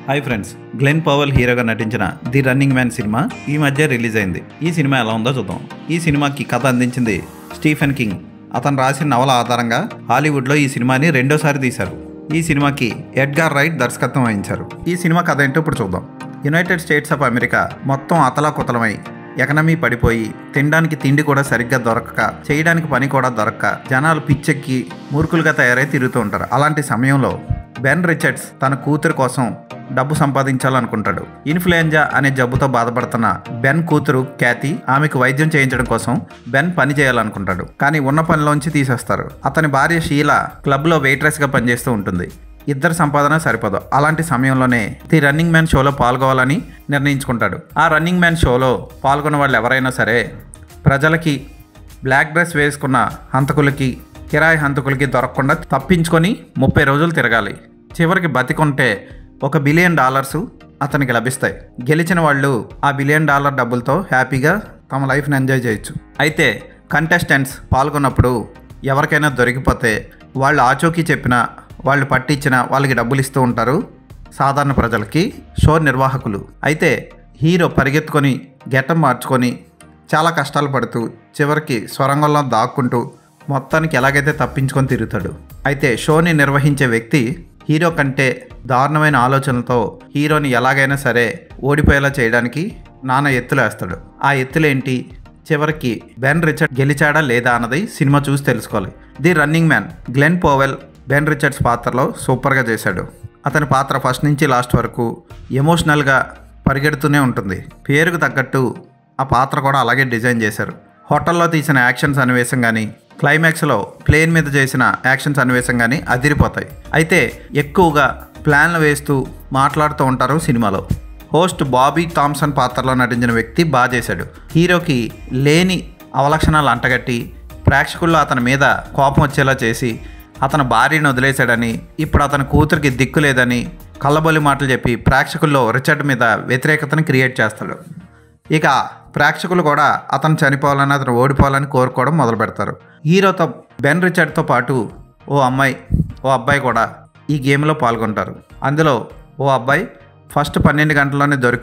Hi friends, Glenn పవల్ హీరోగా నటించిన the running man cinema ఈ మధ్య రిలీజ్ అయింది. ఈ సినిమా ఎలా ఉందో చూద్దాం. ఈ సినిమాకి కథ అందించింది స్టీఫెన్ కింగ్. అతను రాసిన నవల ఆధారంగా హాలీవుడ్లో ఈ సినిమాని రెండోసారి తీశారు. ఈ సినిమాకి ఎడ్గార్ రైట్ దర్శకత్వం వహించారు. ఈ సినిమా కథ ఏంటో ఇప్పుడు చూద్దాం. యునైటెడ్ స్టేట్స్ ఆఫ్ అమెరికా మొత్తం అతలాకుతలమై ఎకనమీ పడిపోయి తినడానికి తిండి కూడా సరిగ్గా దొరకక, చేయడానికి పని కూడా దొరక్క జనాలు పిచ్చెక్కి మూర్ఖులుగా తయారై తిరుగుతూ ఉంటారు. అలాంటి సమయంలో బెన్ రిచర్డ్స్ తన కూతురు కోసం డబ్బు సంపాదించాలనుకుంటాడు. ఇన్ఫ్లుయెంజా అనే జబ్బుతో బాధపడుతున్న బెన్ కూతురు క్యాతి ఆమెకు వైద్యం చేయించడం కోసం బెన్ పని చేయాలనుకుంటాడు. కానీ ఉన్న పనిలోంచి తీసేస్తారు. అతని భార్య షీలా క్లబ్లో వెయిట్రెస్గా పనిచేస్తూ ఉంటుంది. ఇద్దరు సంపాదన సరిపోదు. అలాంటి సమయంలోనే ది రన్నింగ్ మ్యాన్ షోలో పాల్గొవాలని నిర్ణయించుకుంటాడు. ఆ రన్నింగ్ మ్యాన్ షోలో పాల్గొన్న వాళ్ళు ఎవరైనా సరే ప్రజలకి బ్లాక్ డ్రెస్ వేసుకున్న హంతకులకి, కిరాయి హంతకులకి దొరకకుండా తప్పించుకొని 30 రోజులు తిరగాలి. చివరికి బతికుంటే $1 బిలియన్ అతనికి లభిస్తాయి. గెలిచిన వాళ్ళు ఆ $1 బిలియన్ డబ్బులతో హ్యాపీగా తమ లైఫ్ని ఎంజాయ్ చేయొచ్చు. అయితే కంటెస్టెంట్స్ పాల్గొన్నప్పుడు ఎవరికైనా దొరికిపోతే వాళ్ళు ఆచూకీ చెప్పినా, వాళ్ళు పట్టించినా వాళ్ళకి డబ్బులు ఇస్తూ ఉంటారు సాధారణ ప్రజలకి షో నిర్వాహకులు. అయితే హీరో పరిగెత్తుకొని గెటప్ మార్చుకొని చాలా కష్టాలు పడుతూ చివరికి సొరంగంలో దాక్కుంటూ మొత్తానికి ఎలాగైతే తప్పించుకొని తిరుగుతాడు. అయితే షోని నిర్వహించే వ్యక్తి హీరో కంటే దారుణమైన ఆలోచనలతో హీరోని ఎలాగైనా సరే ఓడిపోయేలా చేయడానికి నానా ఎత్తులు వేస్తాడు. ఆ ఎత్తులేంటి, చివరికి బెన్ రిచర్డ్ గెలిచాడా లేదా అన్నది సినిమా చూసి తెలుసుకోవాలి. The running man Glenn Powell Ben Richards పాత్రలో సూపర్గా చేశాడు. అతని పాత్ర ఫస్ట్ నుంచి లాస్ట్ వరకు ఎమోషనల్గా పరిగెడుతూనే ఉంటుంది. పేరుకు తగ్గట్టు ఆ పాత్ర కూడా అలాగే డిజైన్ చేశారు. హోటల్లో తీసిన యాక్షన్ సన్నివేశం కానీ, క్లైమాక్స్లో ప్లేన్ మీద చేసిన యాక్షన్ సన్నివేశం కానీ అదిరిపోతాయి. అయితే ఎక్కువగా ప్లాన్లు వేస్తూ మాట్లాడుతూ ఉంటారు సినిమాలో. హోస్ట్ బాబీ థామ్సన్ పాత్రలో నటించిన వ్యక్తి బాగా చేశాడు. హీరోకి లేని అవలక్షణాలు అంటగట్టి ప్రేక్షకుల్లో అతని మీద కోపం వచ్చేలా చేసి అతని భార్యను వదిలేశాడని, ఇప్పుడు అతని కూతురికి దిక్కు లేదని కళ్ళబొల్లి మాటలు చెప్పి ప్రేక్షకుల్లో రిచర్డ్ మీద వ్యతిరేకతను క్రియేట్ చేస్తాడు. ఇక ప్రేక్షకులు కూడా అతను చనిపోవాలని, అతను ఓడిపోవాలని కోరుకోవడం మొదలు పెడతారు. హీరోతో బెన్ రిచర్డ్తో పాటు ఓ అబ్బాయి కూడా ఈ గేమ్లో పాల్గొంటారు. అందులో ఓ అబ్బాయి ఫస్ట్ 12 గంటల్లోనే